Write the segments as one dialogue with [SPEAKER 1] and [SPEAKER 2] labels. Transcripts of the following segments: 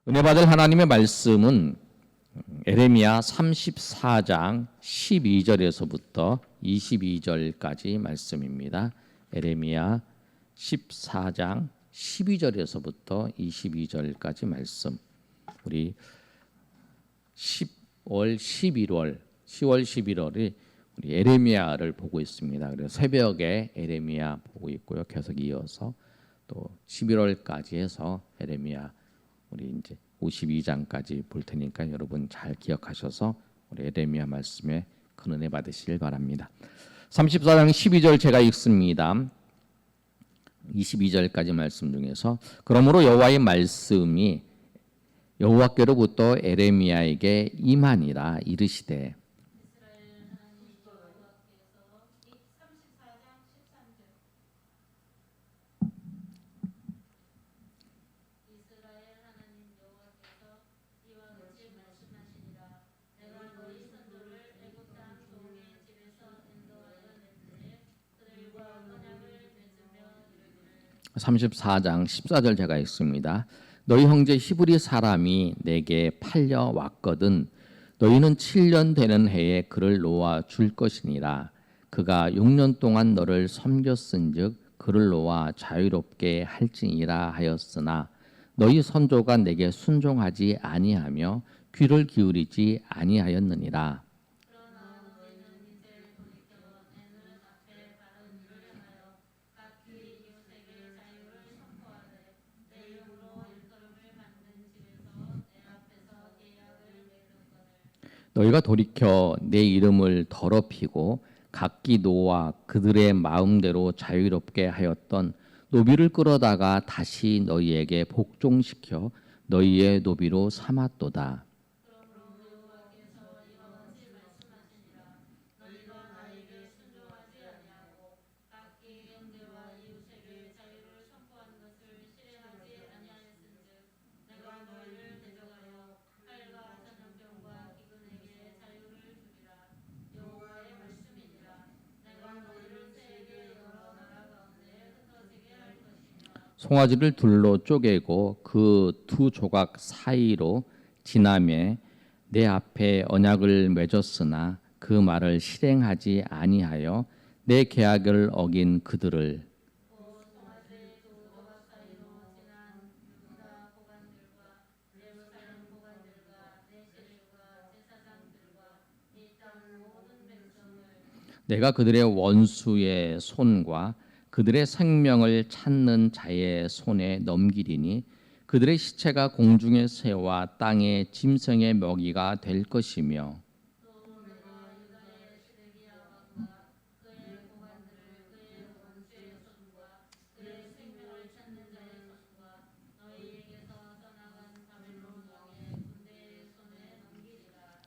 [SPEAKER 1] 은혜 받을 하나님의 말씀은 에레미야 34장 12절에서부터 22절까지 말씀입니다. 에레미야 14장 12절에서부터 22절까지 말씀. 우리 10월, 11월, 10월, 11월이 우리 에레미야를 보고 있습니다. 그래서 새벽에 에레미야 보고 있고요. 계속 이어서 또 11월까지 해서 에레미야 우리 이제 52장까지 볼 테니까 여러분 잘 기억하셔서 우리 에레미야 말씀에 큰 은혜 받으시길 바랍니다. 34장 12절 제가 읽습니다. 22절까지 말씀 중에서 그러므로 여호와의 말씀이 여호와께로부터 에레미야에게 임하니라 이르시되 (34장 14절) 제가 읽습니다. 너희 형제 히브리 사람이 내게 팔려 왔거든 너희는 7년 되는 해에 그를 놓아 줄 것이니라. 그가 6년 동안 너를 섬겼은즉 그를 놓아 자유롭게 할지니라 하였으나 너희 선조가 내게 순종하지 아니하며 귀를 기울이지 아니하였느니라. 너희가 돌이켜 내 이름을 더럽히고 각기 노와 그들의 마음대로 자유롭게 하였던 노비를 끌어다가 다시 너희에게 복종시켜 너희의 노비로 삼았도다. 송아지를 둘로 쪼개고 그 두 조각 사이로 지나매 내 앞에 언약을 맺었으나 그 말을 실행하지 아니하여 내 계약을 어긴 그들을 내가 그들의 원수의 손과 그들의 생명을 찾는 자의 손에 넘기리니 그들의 시체가 공중의 새와 땅의 짐승의 먹이가 될 것이며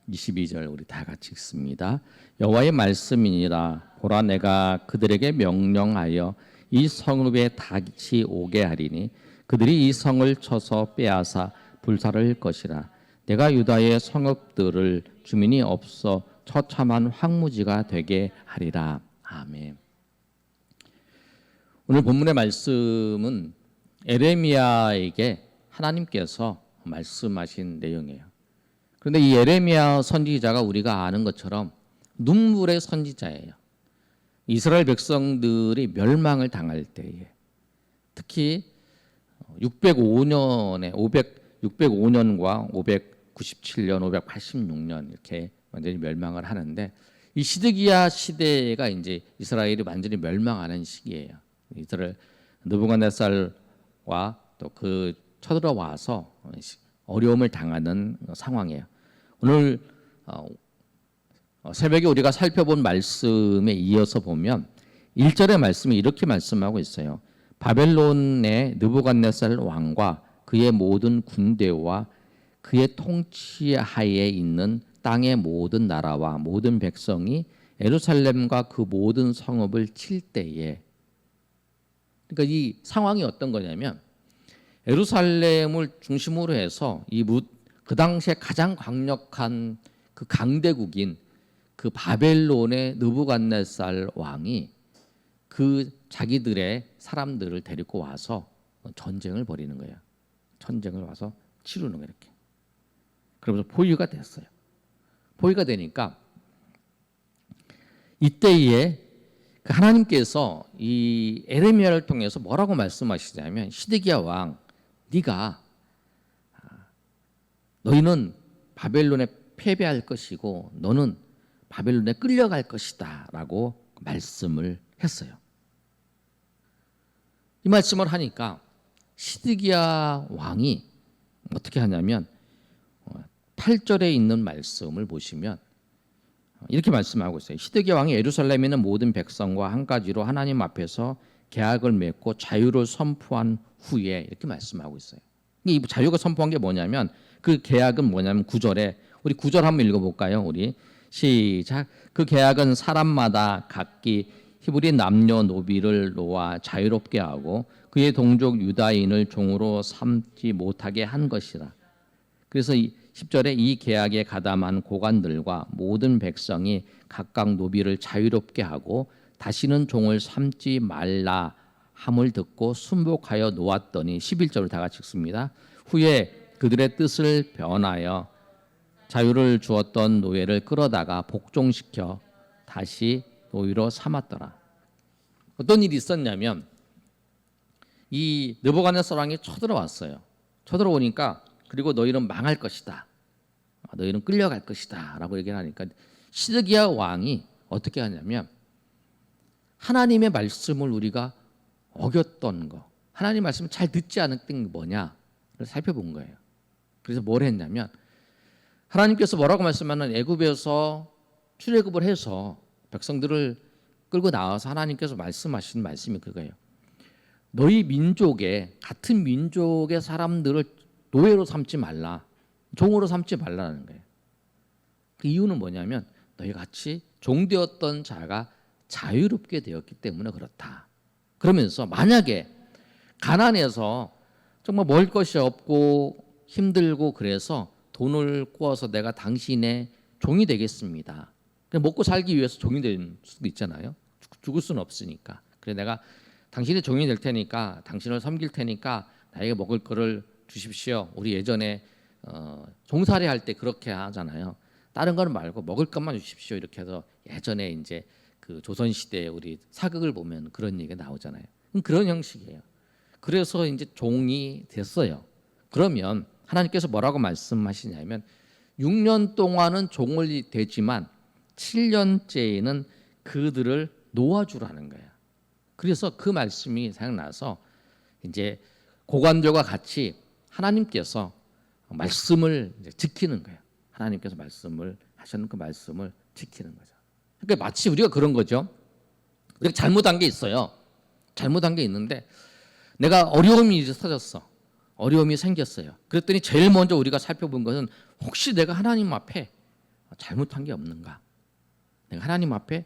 [SPEAKER 1] (22절) 우리 다 같이 읽습니다. 여호와의 말씀이니라. 보라 내가 그들에게 명령하여 이 성읍에 닭이 오게 하리니 그들이 이 성을 쳐서 빼앗아 불살할 것이라. 내가 유다의 성읍들을 주민이 없어 처참한 황무지가 되게 하리라. 아멘. 오늘 본문의 말씀은 에레미야에게 하나님께서 말씀하신 내용이에요. 그런데 이 에레미야 선지자가 우리가 아는 것처럼 눈물의 선지자예요. 이스라엘 백성들이 멸망을 당할 때에 특히 605년과 597년, 586년 이렇게 완전히 멸망을 하는데 이 시드기야 시대가 이제 이스라엘이 완전히 멸망하는 시기예요. 이스라엘 느부갓네살과 또 그 쳐들어와서 어려움을 당하는 상황이에요. 오늘 새벽에 우리가 살펴본 말씀에 이어서 보면 1절의 말씀이 이렇게 말씀하고 있어요. 바벨론의 느부갓네살 왕과 그의 모든 군대와 그의 통치하에 있는 땅의 모든 나라와 모든 백성이 예루살렘과 그 모든 성읍을 칠 때에 그러니까 이 상황이 어떤 거냐면 예루살렘을 중심으로 해서 그 당시에 가장 강력한 그 강대국인 그 바벨론의 느부갓네살 왕이 그 자기들의 사람들을 데리고 와서 전쟁을 벌이는 거예요. 전쟁을 와서 치르는 거예요. 이렇게. 그러면서 포위가 됐어요. 포위가 되니까 이때에 하나님께서 이 에레미야를 통해서 뭐라고 말씀하시냐면 시드기야 왕, 네가 너희는 바벨론에 패배할 것이고 너는 바벨론에 끌려갈 것이다 라고 말씀을 했어요. 이 말씀을 하니까 시드기야 왕이 어떻게 하냐면 8절에 있는 말씀을 보시면 이렇게 말씀하고 있어요. 시드기야 왕이 예루살렘에 있는 모든 백성과 한 가지로 하나님 앞에서 계약을 맺고 자유를 선포한 후에 이렇게 말씀하고 있어요. 이 자유가 선포한 게 뭐냐면 그 계약은 뭐냐면 9절에 우리 9절 한번 읽어볼까요? 우리 시작. 그 계약은 사람마다 각기 히브리 남녀노비를 놓아 자유롭게 하고 그의 동족 유다인을 종으로 삼지 못하게 한 것이라. 그래서 10절에 이 계약에 가담한 고관들과 모든 백성이 각각 노비를 자유롭게 하고 다시는 종을 삼지 말라 함을 듣고 순복하여 놓았더니 11절을 다 같이 읽습니다. 후에 그들의 뜻을 변하여 자유를 주었던 노예를 끌어다가 복종시켜 다시 노예로 삼았더라. 어떤 일이 있었냐면 이 느부갓네살 왕이 쳐들어왔어요. 쳐들어오니까 그리고 너희는 망할 것이다. 너희는 끌려갈 것이다. 라고 얘기를 하니까 시드기야 왕이 어떻게 하냐면 하나님의 말씀을 우리가 어겼던 거, 하나님 말씀을 잘 듣지 않았던 게 뭐냐를 살펴본 거예요. 그래서 뭘 했냐면 하나님께서 뭐라고 말씀하는 애굽에서 출애굽을 해서 백성들을 끌고 나와서 하나님께서 말씀하신 말씀이 그거예요. 너희 민족의 같은 민족의 사람들을 노예로 삼지 말라, 종으로 삼지 말라는 거예요. 그 이유는 뭐냐면 너희 같이 종되었던 자가 자유롭게 되었기 때문에 그렇다. 그러면서 만약에 가난해서 정말 먹을 것이 없고 힘들고 그래서 돈을 꾸어서 내가 당신의 종이 되겠습니다. 그냥 먹고 살기 위해서 종이 될 수도 있잖아요. 죽을 수는 없으니까. 그래서 내가 당신의 종이 될 테니까 당신을 섬길 테니까 나에게 먹을 거를 주십시오. 우리 예전에 종살이 할 때 그렇게 하잖아요. 다른 건 말고 먹을 것만 주십시오. 이렇게 해서 예전에 이제 그 조선 시대에 우리 사극을 보면 그런 얘기가 나오잖아요. 그런 형식이에요. 그래서 이제 종이 됐어요. 그러면 하나님께서 뭐라고 말씀하시냐면 6년 동안은 종이 되지만 7년째에는 그들을 놓아주라는 거예요. 그래서 그 말씀이 생각나서 이제 고관들과 같이 하나님께서 말씀을 이제 지키는 거예요. 하나님께서 말씀을 하시는 그 말씀을 지키는 거죠. 그러니까 마치 우리가 그런 거죠. 우리가 잘못한 게 있어요. 잘못한 게 있는데 내가 어려움이 이제 터졌어. 어려움이 생겼어요. 그랬더니 제일 먼저 우리가 살펴본 것은 혹시 내가 하나님 앞에 잘못한 게 없는가? 내가 하나님 앞에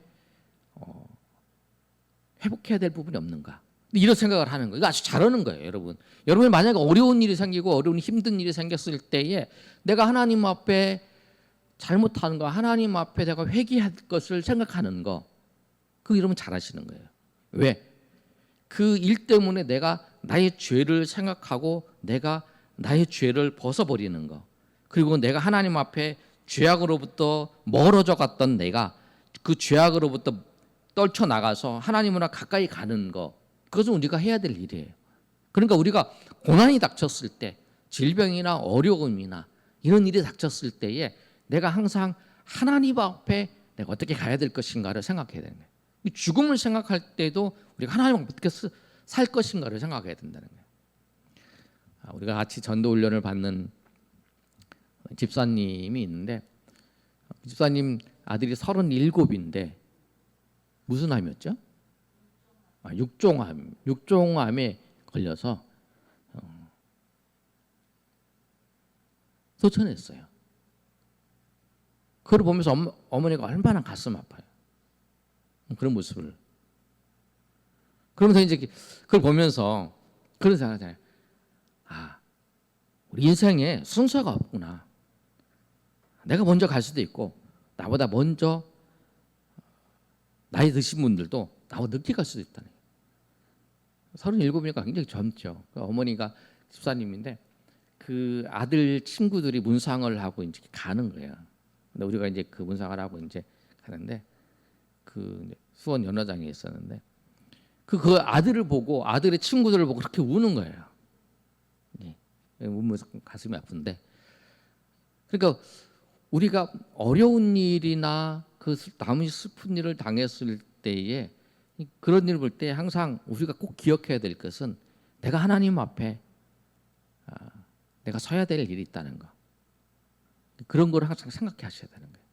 [SPEAKER 1] 회복해야 될 부분이 없는가? 이런 생각을 하는 거예요. 이거 아주 잘하는 거예요, 여러분. 여러분이 만약에 어려운 일이 생기고 어려운 힘든 일이 생겼을 때에 내가 하나님 앞에 잘못한 거, 하나님 앞에 내가 회개할 것을 생각하는 거, 그거 여러분 잘하시는 거예요. 왜? 그 일 때문에 내가 나의 죄를 생각하고 내가 나의 죄를 벗어버리는 거, 그리고 내가 하나님 앞에 죄악으로부터 멀어져 갔던 내가 그 죄악으로부터 떨쳐나가서 하나님으로 가까이 가는 거, 그것은 우리가 해야 될 일이에요. 그러니까 우리가 고난이 닥쳤을 때, 질병이나 어려움이나 이런 일이 닥쳤을 때에 내가 항상 하나님 앞에 내가 어떻게 가야 될 것인가를 생각해야 되는 거예요. 죽음을 생각할 때도 우리가 하나님 앞에 어떻게 살 것인가를 생각해야 된다는 거예요. 우리가 같이 전도 훈련을 받는 집사님이 있는데 집사님 아들이 37인데 무슨 암이었죠? 육종암에 걸려서 소천했어요. 그걸 보면서 어머니가 얼마나 가슴 아파요. 그런 모습을. 그러면서 이제 그걸 보면서 그런 생각을 하잖아요. 우리 인생에 순서가 없구나. 내가 먼저 갈 수도 있고 나보다 먼저 나이 드신 분들도 나보다 늦게 갈 수도 있다는 거예요. 37이니까 굉장히 젊죠. 어머니가 집사님인데 그 아들 친구들이 문상을 하고 이제 가는 거예요. 근데 우리가 이제 그 문상을 하고 이제 가는데 그 수원 연화장에 있었는데 그 아들을 보고 아들의 친구들을 보고 그렇게 우는 거예요. 예. 울면서 가슴이 아픈데 그러니까 우리가 어려운 일이나 그 남이 슬픈 일을 당했을 때에 그런 일을 볼 때 항상 우리가 꼭 기억해야 될 것은 내가 하나님 앞에 내가 서야 될 일이 있다는 거. 그런 걸 항상 생각해 하셔야 되는 거예요.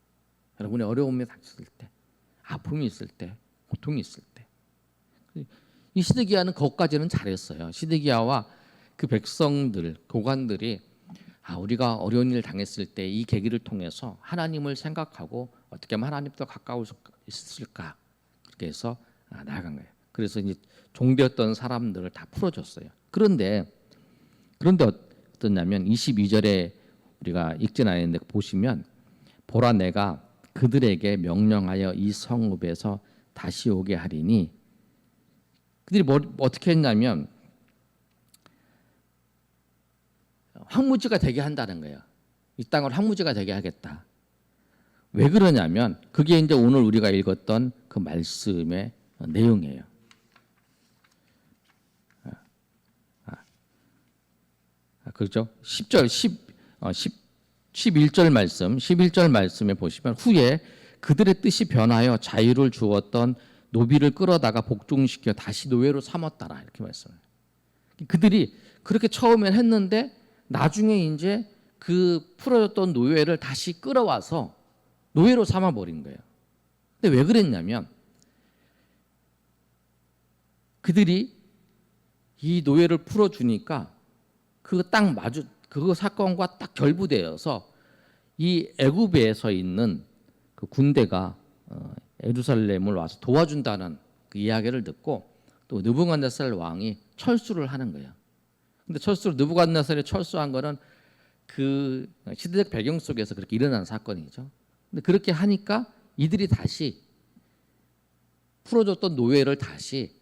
[SPEAKER 1] 여러분의 어려움이 닥쳤을 때, 아픔이 있을 때, 고통이 있을 때. 이 시드기야는 그것까지는 잘했어요. 시드기야와 그 백성들, 교관들이 우리가 어려운 일을 당했을 때 이 계기를 통해서 하나님을 생각하고 어떻게 하면 하나님과 가까울 수 있을까 그렇게 해서 나아간 거예요. 그래서 이제 종되었던 사람들을 다 풀어줬어요. 그런데 어떠냐면 22절에 우리가 읽진 않았는데 보시면 보라 내가 그들에게 명령하여 이 성읍에서 다시 오게 하리니 그들이 어떻게 했냐면 황무지가 되게 한다는 거예요. 이 땅을 황무지가 되게 하겠다. 왜 그러냐면 그게 이제 오늘 우리가 읽었던 그 말씀의 내용이에요. 그렇죠? 11절 말씀에 보시면 후에 그들의 뜻이 변하여 자유를 주었던 노비를 끌어다가 복종시켜 다시 노예로 삼았다라 이렇게 말씀해요. 그들이 그렇게 처음엔 했는데 나중에 이제 그 풀어졌던 노예를 다시 끌어와서 노예로 삼아 버린 거예요. 근데 왜 그랬냐면 그들이 이 노예를 풀어주니까 그 사건과 딱 결부되어서 이 애굽에서 있는 그 군대가 예루살렘을 와서 도와준다는 그 이야기를 듣고 또 느부갓네살 왕이 철수를 하는 거예요. 근데 느부갓네살이 철수한 거는 그 시대적 배경 속에서 그렇게 일어난 사건이죠. 근데 그렇게 하니까 이들이 다시 풀어줬던 노예를 다시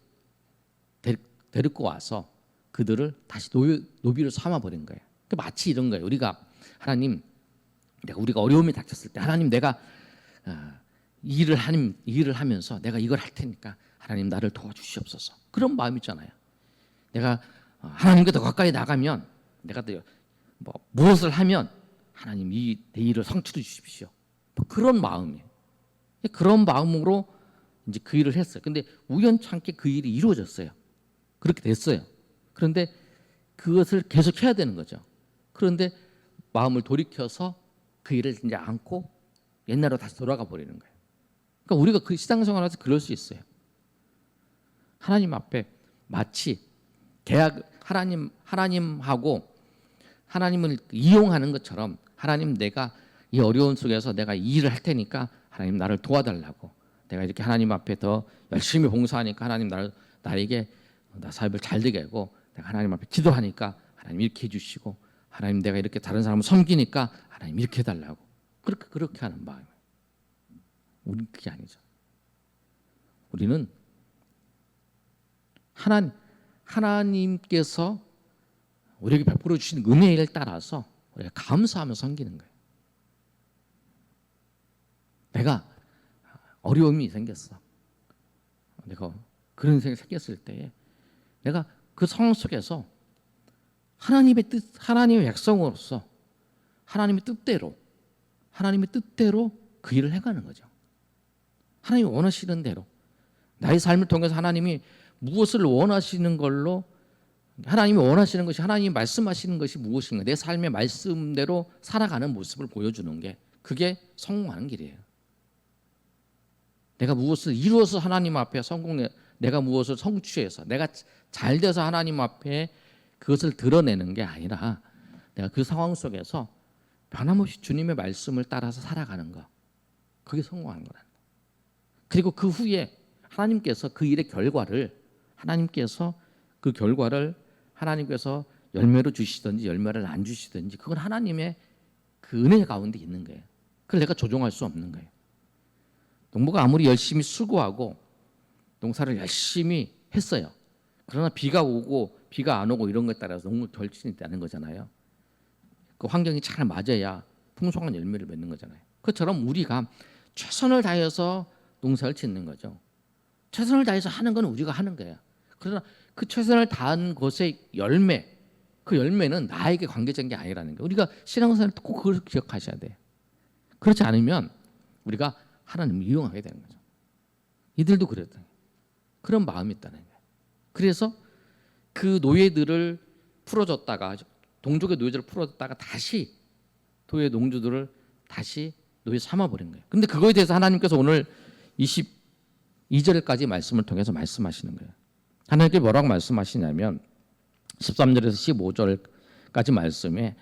[SPEAKER 1] 데리고 와서 그들을 다시 노비로 삼아 버린 거예요. 마치 이런 거예요. 우리가 어려움이 닥쳤을 때 하나님 내가 일을 하면서 내가 이걸 할 테니까 하나님 나를 도와주시옵소서. 그런 마음 있잖아요. 내가 하나님께 더 가까이 나가면 내가 무엇을 하면 하나님 내 일을 성취해 주십시오. 그런 마음이에요. 그런 마음으로 이제 그 일을 했어요. 근데 우연찮게 그 일이 이루어졌어요. 그렇게 됐어요. 그런데 그것을 계속 해야 되는 거죠. 그런데 마음을 돌이켜서 그 일을 이제 안고 옛날로 다시 돌아가 버리는 거예요. 그러니까 우리가 그 신앙생활에서 그럴 수 있어요. 하나님 앞에 마치 하나님하고 하나님을 이용하는 것처럼 하나님 내가 이 어려운 속에서 내가 이 일을 할 테니까 하나님 나를 도와달라고 내가 이렇게 하나님 앞에 더 열심히 봉사하니까 하나님 나에게 나 사업을 잘 되게 하고 내가 하나님 앞에 기도하니까 하나님 이렇게 해주시고 하나님 내가 이렇게 다른 사람을 섬기니까 하나님 이렇게 해달라고 그렇게 하는 마음이에요. 우리는 그게 아니죠. 우리는 하나님께서 우리에게 베풀어 주신 은혜를 따라서 우리가 감사하며 섬기는 거예요. 내가 어려움이 생겼어. 내가 그런 생각이 생겼을 때에 내가 그 상황 속에서 하나님의 백성으로서 하나님의 뜻대로 그 일을 해가는 거죠. 하나님이 원하시는 대로 나의 삶을 통해서 하나님이 무엇을 원하시는 걸로 하나님이 원하시는 것이 하나님이 말씀하시는 것이 무엇인가 내 삶의 말씀대로 살아가는 모습을 보여주는 게 그게 성공하는 길이에요. 내가 무엇을 이루어서 하나님 앞에 내가 무엇을 성취해서 내가 잘 돼서 하나님 앞에 그것을 드러내는 게 아니라 내가 그 상황 속에서 변함없이 주님의 말씀을 따라서 살아가는 거 그게 성공하는 거라는 거예요. 그리고 그 후에 하나님께서 그 일의 결과를 하나님께서 열매로 주시든지 열매를 안 주시든지 그건 하나님의 그 은혜 가운데 있는 거예요. 그걸 내가 조종할 수 없는 거예요. 농부가 아무리 열심히 수고하고 농사를 열심히 했어요. 그러나 비가 오고 비가 안 오고 이런 것에 따라서 농물 덜 치는 거잖아요. 그 환경이 잘 맞아야 풍성한 열매를 맺는 거잖아요. 그처럼 우리가 최선을 다해서 농사를 짓는 거죠. 최선을 다해서 하는 건 우리가 하는 거예요. 그러나 그 최선을 다한 것의 열매, 그 열매는 나에게 관계적인 게 아니라는 거예요. 우리가 신앙생활 꼭 그걸 기억하셔야 돼요. 그렇지 않으면 우리가 하나님을 이용하게 되는 거죠. 이들도 그랬다. 그런 마음이 있다는 거예요. 그래서 그 노예들을 풀어줬다가 동족의 노예들을 풀어줬다가 다시 도의 농주들을 다시 노예 삼아버린 거예요. 근데 그거에 대해서 하나님께서 오늘 22절까지 말씀을 통해서 말씀하시는 거예요. 하나님께 뭐라고 말씀하시냐면 13절에서 15절까지 말씀에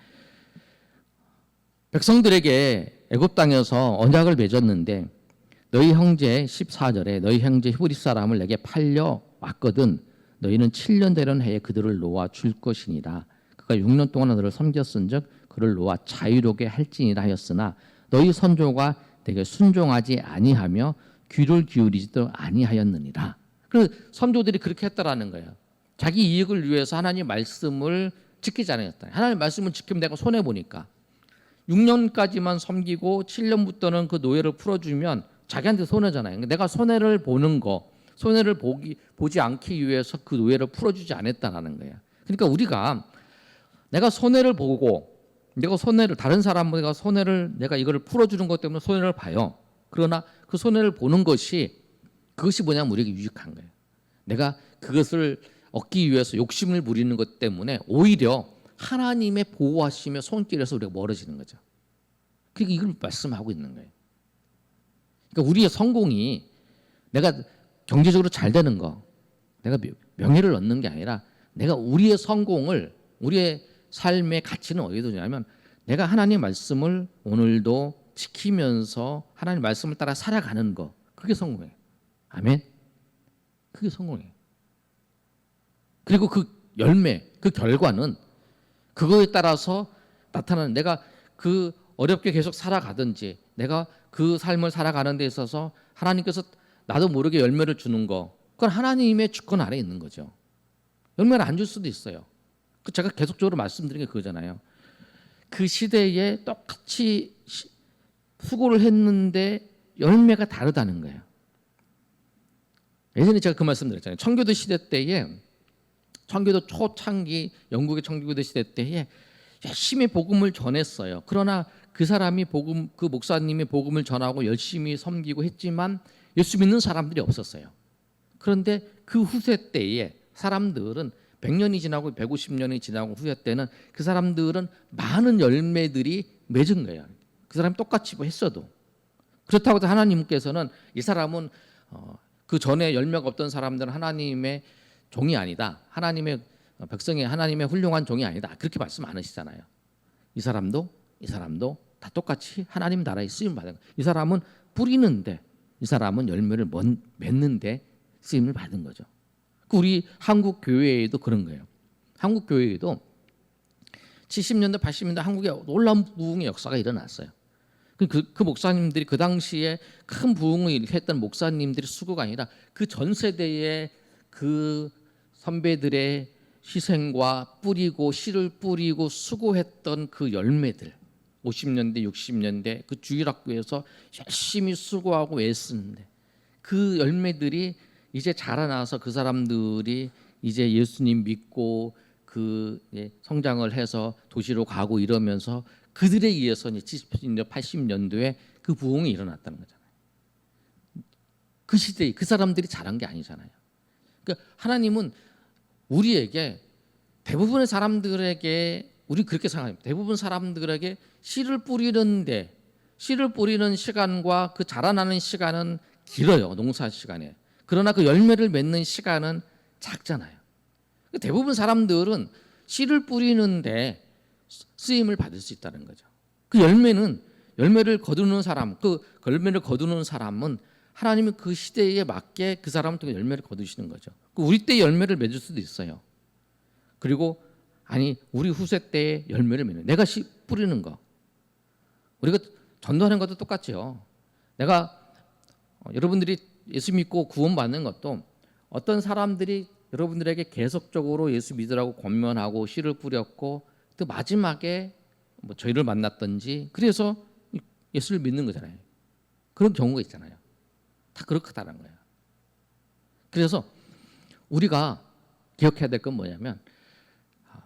[SPEAKER 1] 백성들에게 애굽 땅에서 언약을 맺었는데 너희 형제 14절에 너희 형제 히브리 사람을 내게 팔려 왔거든 너희는 7년 되는 해에 그들을 놓아 줄 것이니라. 그가 6년 동안 너를 섬겼은즉 그를 놓아 자유롭게 할지니라 하였으나 너희 선조가 내게 순종하지 아니하며 귀를 기울이지도 아니하였느니라. 그 선조들이 그렇게 했다라는 거예요. 자기 이익을 위해서 하나님 말씀을 지키지 않았다. 하나님 말씀을 지키면 내가 손해 보니까 6년까지만 섬기고 7년부터는 그 노예를 풀어주면 자기한테 손해잖아요. 내가 손해를 보는 거, 손해를 보지 않기 위해서 그 노예를 풀어주지 않았다라는 거예요. 그러니까 우리가 내가 손해를 보고 내가 손해를 다른 사람보다 손해를 내가 이거를 풀어주는 것 때문에 손해를 봐요. 그러나 그 손해를 보는 것이 그것이 뭐냐면 우리에게 유익한 거예요. 내가 그것을 얻기 위해서 욕심을 부리는 것 때문에 오히려 하나님의 보호하심의 손길에서 우리가 멀어지는 거죠. 그러니까 이걸 말씀하고 있는 거예요. 그러니까 우리의 성공이 내가 경제적으로 잘 되는 거, 내가 명예를 얻는 게 아니라 내가 우리의 성공을 우리의 삶의 가치는 어디에 두냐면 내가 하나님 말씀을 오늘도 지키면서 하나님 말씀을 따라 살아가는 거, 그게 성공이에요. 아멘. 그게 성공이에요. 그리고 그 열매, 그 결과는 그거에 따라서 나타나는 내가 그 어렵게 계속 살아가든지 내가 그 삶을 살아가는 데 있어서 하나님께서 나도 모르게 열매를 주는 거, 그건 하나님의 주권 아래에 있는 거죠. 열매를 안 줄 수도 있어요. 제가 계속적으로 말씀드린 게 그거잖아요. 그 시대에 똑같이 수고를 했는데 열매가 다르다는 거예요. 예전에 제가 그 말씀 드렸잖아요. 청교도 시대 때에 청교도 초창기 영국의 청교도 시대 때에 열심히 복음을 전했어요. 그러나 그 사람이 그 목사님이 복음을 전하고 열심히 섬기고 했지만 예수 믿는 사람들이 없었어요. 그런데 그 후세 때에 사람들은 100년이 지나고 150년이 지나고 후세 때는 그 사람들은 많은 열매들이 맺은 거예요. 그 사람이 똑같이 했어도. 그렇다고 해서 하나님께서는 이 사람은 그 전에 열매가 없던 사람들은 하나님의 종이 아니다. 하나님의 백성이 하나님의 훌륭한 종이 아니다. 그렇게 말씀 안 하시잖아요. 이 사람도 다 똑같이 하나님 나라에 쓰임 받은 거예요. 이 사람은 뿌리는데 이 사람은 열매를 맺는데 쓰임을 받은 거죠. 우리 한국 교회에도 그런 거예요. 한국 교회에도 70년대 80년대 한국에 놀라운 부흥의 역사가 일어났어요. 그 목사님들이 그 당시에 큰 부흥을 일으켰던 목사님들의 수고가 아니라 그 전 세대의 그 선배들의 희생과 뿌리고 씨를 뿌리고 수고했던 그 열매들 50년대 60년대 그 주일학교에서 열심히 수고하고 애쓰는데 그 열매들이 이제 자라나서 그 사람들이 이제 예수님 믿고 그 성장을 해서 도시로 가고 이러면서 그들에 의해서 70년대 80년도에 그 부흥이 일어났다는 거잖아요. 그 시대에 그 사람들이 잘한 게 아니잖아요. 그러니까 하나님은 우리에게 대부분의 사람들에게 우리 그렇게 생각합니다. 대부분 사람들에게 씨를 뿌리는데 씨를 뿌리는 시간과 그 자라나는 시간은 길어요. 농사 시간에. 그러나 그 열매를 맺는 시간은 작잖아요. 대부분 사람들은 씨를 뿌리는데 쓰임을 받을 수 있다는 거죠. 그 열매를 거두는 사람, 그 열매를 거두는 사람은 하나님이 그 시대에 맞게 그 사람을 통해 열매를 거두시는 거죠. 우리 때 열매를 맺을 수도 있어요. 그리고 아니 우리 후세 때의 열매를 맺는 내가 씨 뿌리는 거 우리가 전도하는 것도 똑같죠. 내가 여러분들이 예수 믿고 구원받는 것도 어떤 사람들이 여러분들에게 계속적으로 예수 믿으라고 권면하고 씨를 뿌렸고 또 마지막에 뭐 저희를 만났든지 그래서 예수를 믿는 거잖아요. 그런 경우가 있잖아요. 다 그렇다는 거예요. 그래서 우리가 기억해야 될 건 뭐냐면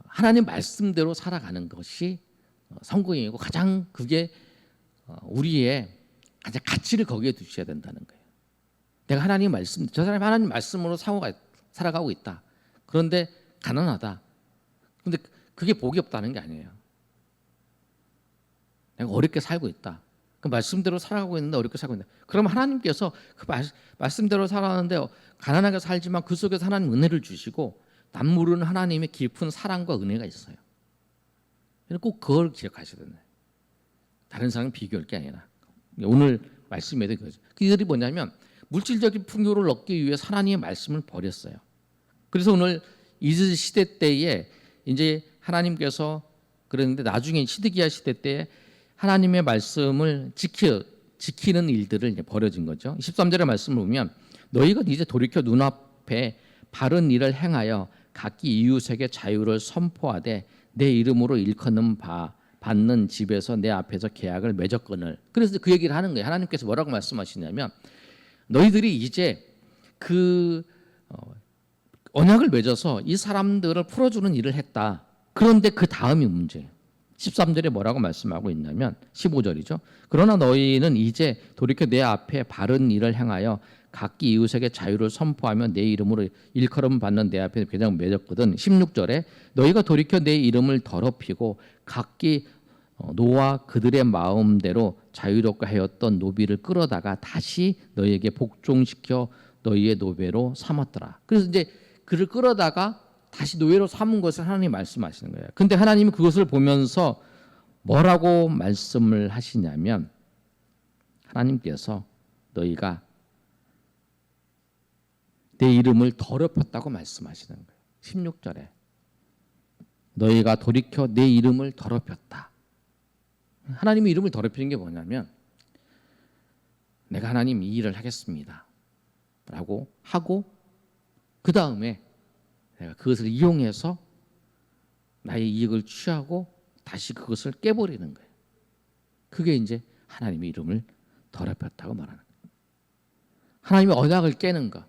[SPEAKER 1] 하나님 말씀대로 살아가는 것이 성공이고 가장 그게 우리의 가장 가치를 거기에 두셔야 된다는 거예요. 내가 하나님 말씀, 저 사람이 하나님 말씀으로 살아가고 있다. 그런데 가난하다. 그런데 그게 복이 없다는 게 아니에요. 내가 어렵게 살고 있다. 그 말씀대로 살아가고 있는데 어렵게 살고 있다. 그럼 하나님께서 그 말씀대로 살아가는데 가난하게 살지만 그 속에서 하나님 은혜를 주시고 남모르는 하나님의 깊은 사랑과 은혜가 있어요. 꼭 그걸 기억하셔야 된다. 다른 사람 비교할 게 아니라 오늘 말씀에도 그거죠. 그들이 뭐냐면 물질적인 풍요를 얻기 위해 하나님의 말씀을 버렸어요. 그래서 오늘 이즈 시대 때에 이제 하나님께서 그랬는데 나중에 시드기야 시대 때에 하나님의 말씀을 지키는 일들을 이제 벌어진 거죠. 13절의 말씀을 보면 너희가 이제 돌이켜 눈앞에 바른 일을 행하여 각기 이웃에게 자유를 선포하되 내 이름으로 일컫는 받는 집에서 내 앞에서 계약을 맺었거늘. 그래서 그 얘기를 하는 거예요. 하나님께서 뭐라고 말씀하시냐면 너희들이 이제 그 언약을 맺어서 이 사람들을 풀어주는 일을 했다. 그런데 그 다음이 문제예요. 13절에 뭐라고 말씀하고 있냐면 15절이죠. 그러나 너희는 이제 돌이켜 내 앞에 바른 일을 행하여 각기 이웃에게 자유를 선포하며 내 이름으로 일컬음 받는 내 앞에 계약 맺었거든. 16절에 너희가 돌이켜 내 이름을 더럽히고 각기 노아 그들의 마음대로 자유롭게 하였던 노비를 끌어다가 다시 너희에게 복종시켜 너희의 노배로 삼았더라. 그래서 이제 그를 끌어다가 다시 노예로 삼은 것을 하나님이 말씀하시는 거예요. 근데 하나님은 그것을 보면서 뭐라고 말씀을 하시냐면 하나님께서 너희가 내 이름을 더럽혔다고 말씀하시는 거예요. 16절에 너희가 돌이켜 내 이름을 더럽혔다. 하나님의 이름을 더럽히는 게 뭐냐면 내가 하나님 이 일을 하겠습니다 라고 하고 그 다음에 내가 그것을 이용해서 나의 이익을 취하고 다시 그것을 깨버리는 거예요. 그게 이제 하나님의 이름을 더럽혔다고 말하는 거예요. 하나님의 언약을 깨는 것,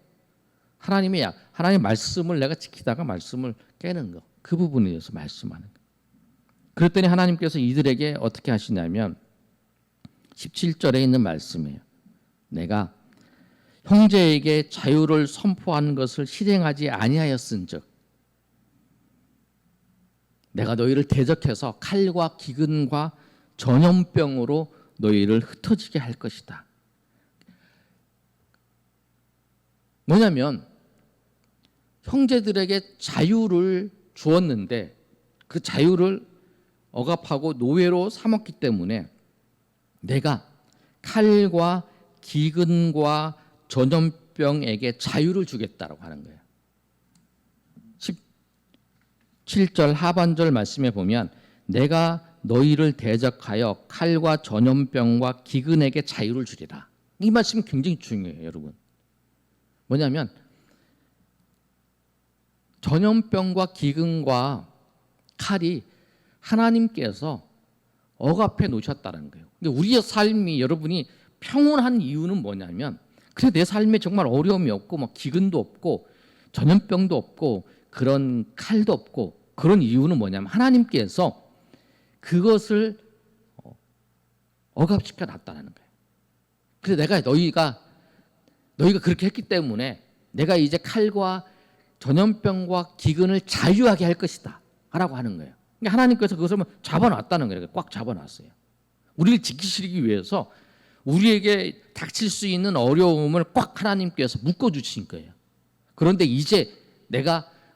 [SPEAKER 1] 하나님의 말씀을 내가 지키다가 말씀을 깨는 것, 그 부분에 대해서 말씀하는 거예요. 그랬더니 하나님께서 이들에게 어떻게 하시냐면 17절에 있는 말씀이에요. 내가 형제에게 자유를 선포하는 것을 실행하지 아니하였은즉 내가 너희를 대적해서 칼과 기근과 전염병으로 너희를 흩어지게 할 것이다. 뭐냐면 형제들에게 자유를 주었는데 그 자유를 억압하고 노예로 삼았기 때문에 내가 칼과 기근과 전염병에게 자유를 주겠다라고 하는 거예요. 17절 하반절 말씀에 보면 내가 너희를 대적하여 칼과 전염병과 기근에게 자유를 주리라. 이 말씀이 굉장히 중요해요, 여러분. 뭐냐면 전염병과 기근과 칼이 하나님께서 억압해 놓으셨다는 거예요. 근데 우리의 삶이 여러분이 평온한 이유는 뭐냐면 그래 내 삶에 정말 어려움이 없고 막 기근도 없고 전염병도 없고 그런 칼도 없고 그런 이유는 뭐냐면 하나님께서 그것을 억압시켜 놨다는 거예요. 그래서 내가 너희가 그렇게 했기 때문에 내가 이제 칼과 전염병과 기근을 자유하게 할 것이다 라고 하는 거예요. 그러니까 하나님께서 그것을 잡아놨다는 거예요. 꽉 잡아놨어요. 우리를 지키시기 위해서 우리에게 닥칠 수 있는 어려움을 꽉 하나님께서 묶어주신 거예요. 그런데 이제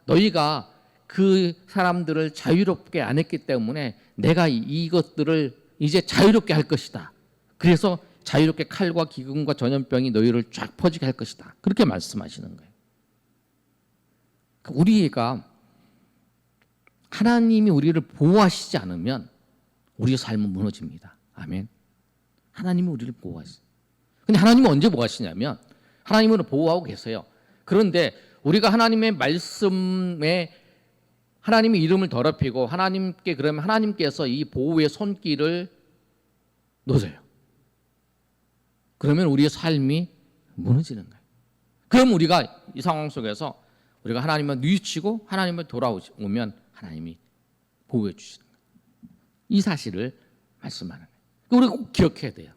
[SPEAKER 1] 너희가 그 사람들을 자유롭게 안 했기 때문에 내가 이것들을 이제 자유롭게 할 것이다. 그래서 자유롭게 칼과 기근과 전염병이 너희를 쫙 퍼지게 할 것이다. 그렇게 말씀하시는 거예요. 우리가 하나님이 우리를 보호하시지 않으면 우리의 삶은 무너집니다. 아멘. 하나님이 우리를 보호하시죠. 근데 하나님은 언제 보호하시냐면 하나님은 보호하고 계세요. 그런데 우리가 하나님의 말씀에 하나님의 이름을 더럽히고 하나님께 그러면 하나님께서 이 보호의 손길을 놓으세요. 그러면 우리의 삶이 무너지는 거예요. 그럼 우리가 이 상황 속에서 우리가 하나님을 뉘우치고 하나님을 돌아오면 하나님이 보호해 주시는 거예요. 이 사실을 말씀하는 거예요. 우리가 꼭 기억해야 돼요.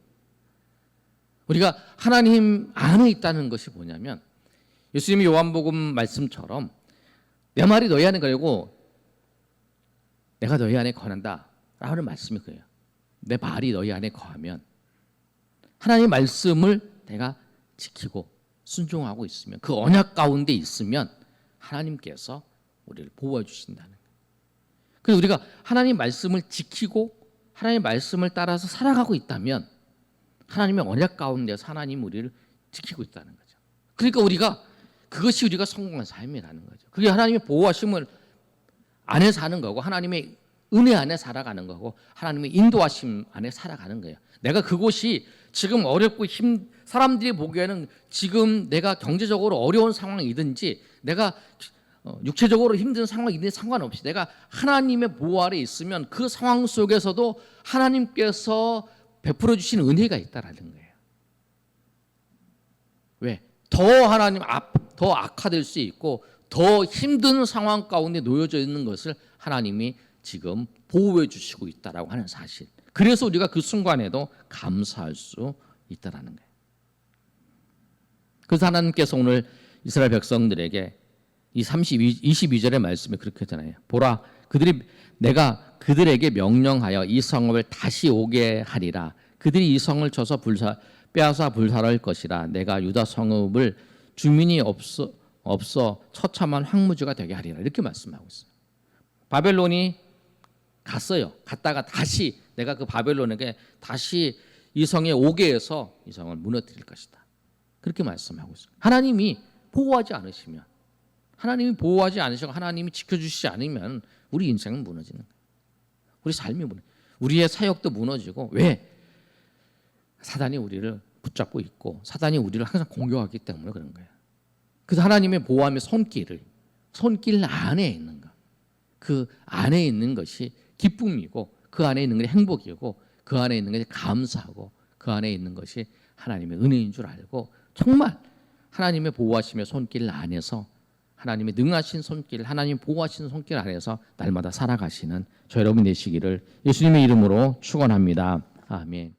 [SPEAKER 1] 우리가 하나님 안에 있다는 것이 뭐냐면 예수님이 요한복음 말씀처럼 내 말이 너희 안에 거하고 내가 너희 안에 거한다 라는 말씀이 그래요. 내 말이 너희 안에 거하면 하나님의 말씀을 내가 지키고 순종하고 있으면 그 언약 가운데 있으면 하나님께서 우리를 보호해 주신다는 거예요. 그래서 우리가 하나님 말씀을 지키고 하나님의 말씀을 따라서 살아가고 있다면 하나님의 언약 가운데서 하나님 우리를 지키고 있다는 거죠. 그러니까 그것이 우리가 성공한 삶이라는 거죠. 그게 하나님의 보호하심을 안에 사는 거고 하나님의 은혜 안에 살아가는 거고 하나님의 인도하심 안에 살아가는 거예요. 내가 그곳이 지금 어렵고 사람들이 보기에는 지금 내가 경제적으로 어려운 상황이든지 내가 육체적으로 힘든 상황이든지 상관없이 내가 하나님의 보호 아래 있으면 그 상황 속에서도 하나님께서 베풀어 주신 은혜가 있다라는 거예요. 왜? 더 악화될 수 있고 더 힘든 상황 가운데 놓여져 있는 것을 하나님이 지금 보호해 주시고 있다라고 하는 사실. 그래서 우리가 그 순간에도 감사할 수 있다라는 거예요. 그래서 하나님께서 오늘 이스라엘 백성들에게 이 22절의 말씀에 그렇게 하잖아요. 보라, 내가 그들에게 명령하여 이 성읍을 다시 오게 하리라. 그들이 이 성을 쳐서 빼앗아 불살할 것이라. 내가 유다 성읍을 주민이 없어 처참한 황무지가 되게 하리라. 이렇게 말씀하고 있어요. 바벨론이 갔어요. 갔다가 다시 내가 그 바벨론에게 다시 이 성에 오게 해서 이 성을 무너뜨릴 것이다. 그렇게 말씀하고 있어요. 하나님이 보호하지 않으시고 하나님이 지켜주시지 않으면 우리 인생은 무너지는 거예요. 우리 삶이 우리의 사역도 무너지고 왜? 사단이 우리를 붙잡고 있고 사단이 우리를 항상 공격하기 때문에 그런 거예요. 그래서 하나님의 보호함의 손길 안에 있는 것, 그 안에 있는 것이 기쁨이고 그 안에 있는 것이 행복이고 그 안에 있는 것이 감사하고 그 안에 있는 것이 하나님의 은혜인 줄 알고 정말 하나님의 보호하심의 손길 안에서 하나님의 능하신 손길, 하나님 보호하시는 손길 안에서 날마다 살아가시는 저 여러분 되시기를 예수님의 이름으로 축원합니다. 아멘.